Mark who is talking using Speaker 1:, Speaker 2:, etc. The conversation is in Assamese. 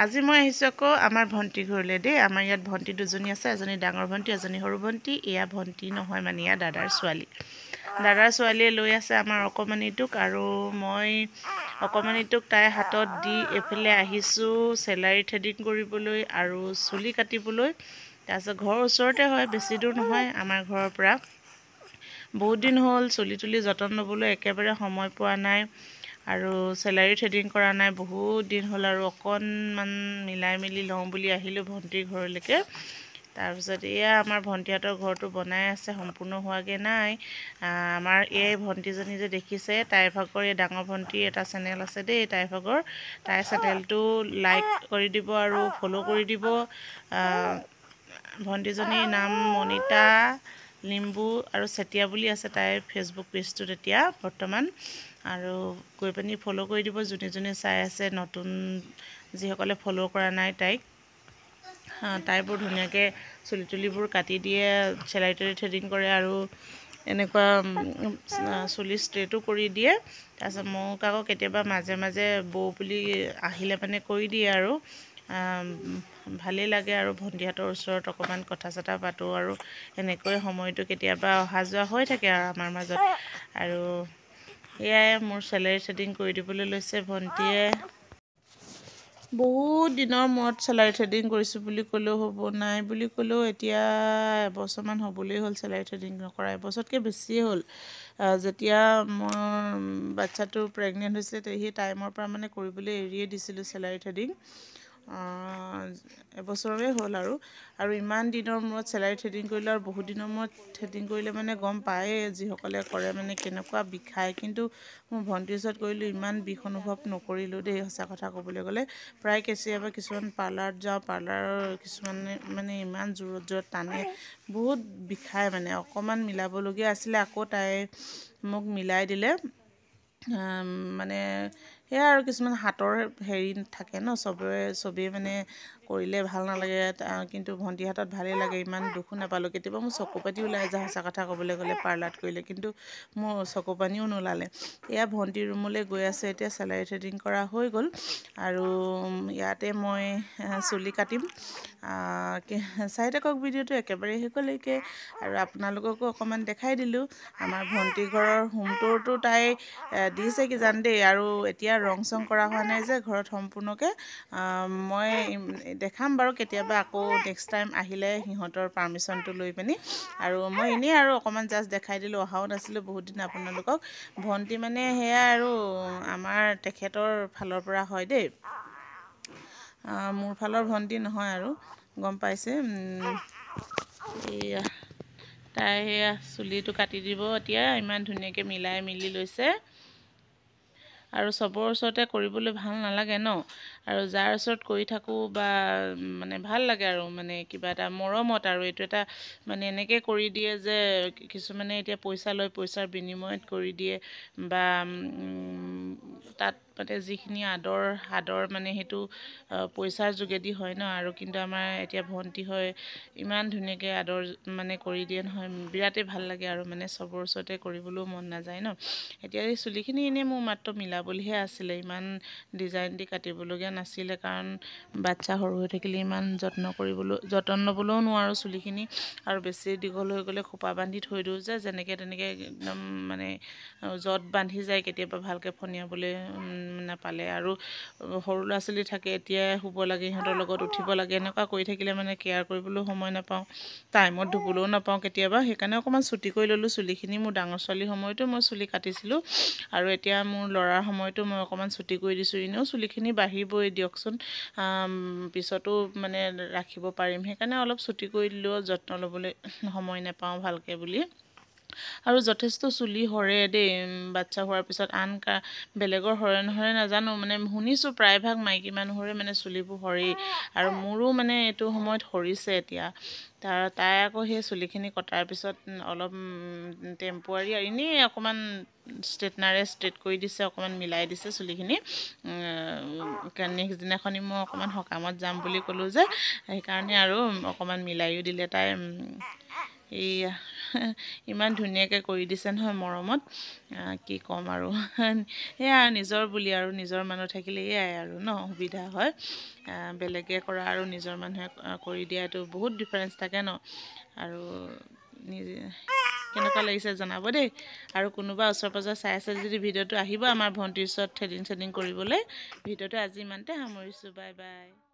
Speaker 1: আজি মই আহিছোঁ আকৌ আমাৰ ভণ্টি ঘৰলৈ দেই। আমাৰ ইয়াত ভণ্টি দুজনী আছে, এজনী ডাঙৰ ভণ্টি, এজনী সৰু ভণ্টি। এয়া ভণ্টি নহয় মানে এয়া দাদাৰ ছোৱালী। দাদাৰ ছোৱালীয়ে লৈ আছে আমাৰ অকণমানিটোক, আৰু মই অকণমানিটোক তাইৰ হাতত দি এইফালে আহিছোঁ চেলাৰী থ্ৰেডিং কৰিবলৈ আৰু চুলি কাটিবলৈ। তাৰপিছত ঘৰৰ ওচৰতে হয়, বেছি দূৰ নহয় আমাৰ ঘৰৰ পৰা। বহুত দিন হ'ল চুলি তুলি যতন ল'বলৈ একেবাৰে সময় পোৱা নাই, আৰু চেলাৰী থ্ৰেডিং কৰা নাই বহুত দিন হ'ল, আৰু অকণমান মিলাই মেলি লওঁ বুলি আহিলোঁ ভণ্টিৰ ঘৰলৈকে। তাৰপিছত এয়া আমাৰ ভণ্টিহঁতৰ ঘৰটো বনাই আছে, সম্পূৰ্ণ হোৱাগৈ নাই। আমাৰ এই ভণ্টিজনী যে দেখিছে, তাইৰ ভাগৰ এই ডাঙৰ ভণ্টিৰ এটা চেনেল আছে দেই, তাইৰ ভাগৰ। তাইৰ চেনেলটো লাইক কৰি দিব আৰু ফ'ল' কৰি দিব। ভণ্টিজনীৰ নাম মনিতা লিম্বু আৰু চেতিয়া বুলি আছে তাইৰ ফেচবুক পেজটোত এতিয়া বৰ্তমান। আৰু গৈ পিনি ফ'ল' কৰি দিব যোনে যোনে চাই আছে, নতুন যিসকলে ফ'ল' কৰা নাই তাইক। তাই বৰ ধুনীয়াকৈ চুলি তুলিবোৰ কাটি দিয়ে, চেলাৰী থ্ৰেডিং কৰে, আৰু এনেকুৱা চুলি ষ্ট্ৰেটো কৰি দিয়ে। তাৰপিছত মোক আকৌ কেতিয়াবা মাজে মাজে বৌ বুলি আহিলে মানে কৰি দিয়ে আৰু। ভালেই লাগে আৰু ভণ্টিহঁতৰ ওচৰত অকণমান কথা চথা পাতোঁ, আৰু এনেকৈ সময়টো কেতিয়াবা অহা যোৱা হৈ থাকে আৰু আমাৰ মাজত। আৰু এয়াই মোৰ চেলাৰী থ্ৰেডিং কৰি দিবলৈ লৈছে ভণ্টিয়ে। বহুত দিনৰ মূৰত চেলাৰী থ্ৰেডিং কৰিছোঁ বুলি ক'লেও হ'ব, নাই বুলি ক'লেও এতিয়া এবছৰমান হ'বলৈ হ'ল চেলাৰী থ্ৰেডিং নকৰা, এবছৰতকৈ বেছিয়ে হ'ল। যেতিয়া মোৰ বাচ্ছাটো প্ৰেগনেণ্ট হৈছিলে সেই টাইমৰ পৰা মানে কৰিবলৈ এৰিয়ে দিছিলোঁ চেলাৰী থ্ৰেডিং। এবছৰেই হ'ল আৰু ইমান দিনৰ মূৰত চেলাৰী থ্ৰেডিং কৰিলোঁ, আৰু বহুত দিনৰ মূৰত থ্ৰেডিং কৰিলে মানে গম পায়েই যিসকলে কৰে মানে কেনেকুৱা বিষায়। কিন্তু মোৰ ভণ্টিৰ ওচৰত কৰিলোঁ, ইমান বিষ অনুভৱ নকৰিলোঁ দেই, সঁচা কথা ক'বলৈ গ'লে। প্ৰায় কেতিয়াবা কিছুমান পাৰ্লাৰত যাওঁ, পাৰ্লাৰৰ কিছুমানে মানে ইমান জোৰত জোৰত টানে, বহুত বিষায় মানে। অকণমান মিলাবলগীয়া আছিলে, আকৌ তাই মোক মিলাই দিলে। মানে সেয়া আৰু কিছুমান হাতৰ হেৰি থাকে ন, চবেই মানে কৰিলে ভাল নালাগে, কিন্তু ভণ্টিৰ হাতত ভালেই লাগে, ইমান দুখো নাপালোঁ। কেতিয়াবা মোৰ চকু পানী ওলাই যায় সঁচা কথা ক'বলৈ গ'লে পাৰ্লাৰত কৰিলে, কিন্তু মোৰ চকু পানীও নোলালে। এয়া ভণ্টিৰ ৰুমলৈ গৈ আছে এতিয়া, চেলাৰী থ্ৰেডিং কৰা হৈ গ'ল, আৰু ইয়াতে মই চুলি কাটিম। চাই থাকক ভিডিঅ'টো একেবাৰে শেষলৈকে, আৰু আপোনালোককো অকণমান দেখাই দিলোঁ। আমাৰ ভণ্টি ঘৰৰ হোম টুৰটো তাই দিছে কিজানি দেই, আৰু এতিয়া ৰং চং কৰা হোৱা নাই যে ঘৰত সম্পূৰ্ণকৈ। মই দেখাম বাৰু কেতিয়াবা আকৌ নেক্সট টাইম আহিলে সিহঁতৰ পাৰ্মিশ্যনটো লৈ পিনি। আৰু মই এনেই আৰু অকণমান জাষ্ট দেখাই দিলোঁ, অহাও নাছিলোঁ বহুত দিন আপোনালোকক। ভণ্টি মানে সেয়া আৰু আমাৰ তেখেতৰ ফালৰ পৰা হয় দেই, মোৰ ফালৰ ভণ্টি নহয় আৰু, গম পাইছে। এয়া তাই সেয়া চুলিটো কাটি দিব এতিয়া, ইমান ধুনীয়াকৈ মিলাই মিলি লৈছে। আৰু চবৰ ওচৰতে কৰিবলৈ ভাল নালাগে ন, আৰু যাৰ ওচৰত কৰি থাকোঁ বা মানে ভাল লাগে আৰু, মানে কিবা এটা মৰমত, আৰু এইটো এটা মানে এনেকৈ কৰি দিয়ে যে কিছুমানে এতিয়া পইচা লয়, পইচাৰ বিনিময়ত কৰি দিয়ে, বা তাত মানে যিখিনি আদৰ মানে সেইটো পইচাৰ যোগেদি হয় ন। আৰু কিন্তু আমাৰ এতিয়া ভণ্টি হয়, ইমান ধুনীয়াকৈ আদৰ মানে কৰি দিয়ে নহয়, বিৰাটেই ভাল লাগে আৰু, মানে চবৰ ওচৰতে কৰিবলৈও মন নাযায় ন। এতিয়া এই চুলিখিনি এনেই মোৰ মাত্ৰ মিলাবলৈহে আছিলে, ইমান ডিজাইন দি কাটিবলগীয়া নাছিলে, কাৰণ বাচ্ছা সৰু হৈ থাকিলে ইমান যতন ল'বলৈও নোৱাৰোঁ চুলিখিনি, আৰু বেছি দীঘল হৈ গ'লে খোপা বান্ধি থৈ দিওঁ যে, যেনেকৈ তেনেকৈ একদম মানে য'ত বান্ধি যায় কেতিয়াবা ভালকৈ ফণিয়াবলৈ নাপালে। আৰু সৰু ল'ৰা ছোৱালী থাকে, এতিয়াই শুব লাগে, সিহঁতৰ লগত উঠিব লাগে, এনেকুৱা কৰি থাকিলে মানে কেয়াৰ কৰিবলৈও সময় নাপাওঁ, টাইমত ধুবলৈও নাপাওঁ কেতিয়াবা। সেইকাৰণে অকণমান চুটি কৰি ল'লোঁ চুলিখিনি। মোৰ ডাঙৰ ছোৱালীৰ সময়তো মই চুলি কাটিছিলোঁ, আৰু এতিয়া মোৰ ল'ৰাৰ সময়তো মই অকণমান চুটি কৰি দিছোঁ। এনেও চুলিখিনি বাঢ়িবই দিয়কচোন, পিছতো মানে ৰাখিব পাৰিম, সেইকাৰণে অলপ চুটি কৰি দিলোঁ, যত্ন ল'বলৈ সময় নাপাওঁ ভালকৈ বুলি। আৰু যথেষ্ট চুলি সৰে দেই বাচ্ছা হোৱাৰ পিছত, বেলেগৰ সৰে নসৰে নাজানো, মানে শুনিছোঁ প্ৰায়ভাগ মাইকী মানুহৰে মানে চুলিবোৰ সৰেই, আৰু মোৰো মানে এইটো সময়ত সৰিছে এতিয়া। তাই আকৌ সেই চুলিখিনি কটাৰ পিছত অলপ টেম্প'ৰাৰী এনেই অকণমান ষ্ট্ৰেটনাৰে ষ্ট্ৰেট কৰি দিছে, অকণমান মিলাই দিছে চুলিখিনি। নেক্সট দিনাখনি মই অকণমান সকামত যাম বুলি ক'লোঁ যে, সেইকাৰণে আৰু অকণমান মিলাইও দিলে তাই। এইয়া ইমান ধুনীয়াকৈ কৰি দিছে নহয় মৰমত কি ক'ম আৰু এয়া নিজৰ বুলি আৰু নিজৰ মানুহ থাকিলে এয়াই আৰু ন সুবিধা হয় বেলেগে কৰা আৰু নিজৰ মানুহে কৰি দিয়াটো বহুত ডিফাৰেঞ্চ থাকে ন আৰু নিজে কেনেকুৱা লাগিছে জনাব দেই আৰু কোনোবা ওচৰ পাজৰ চাই আছে যদি ভিডিঅ'টো আহিব আমাৰ ভণ্টিৰ ওচৰত থ্ৰেডিং কৰিবলৈ ভিডিঅ'টো আজি ইমানতে সামৰিছোঁ বাই বাই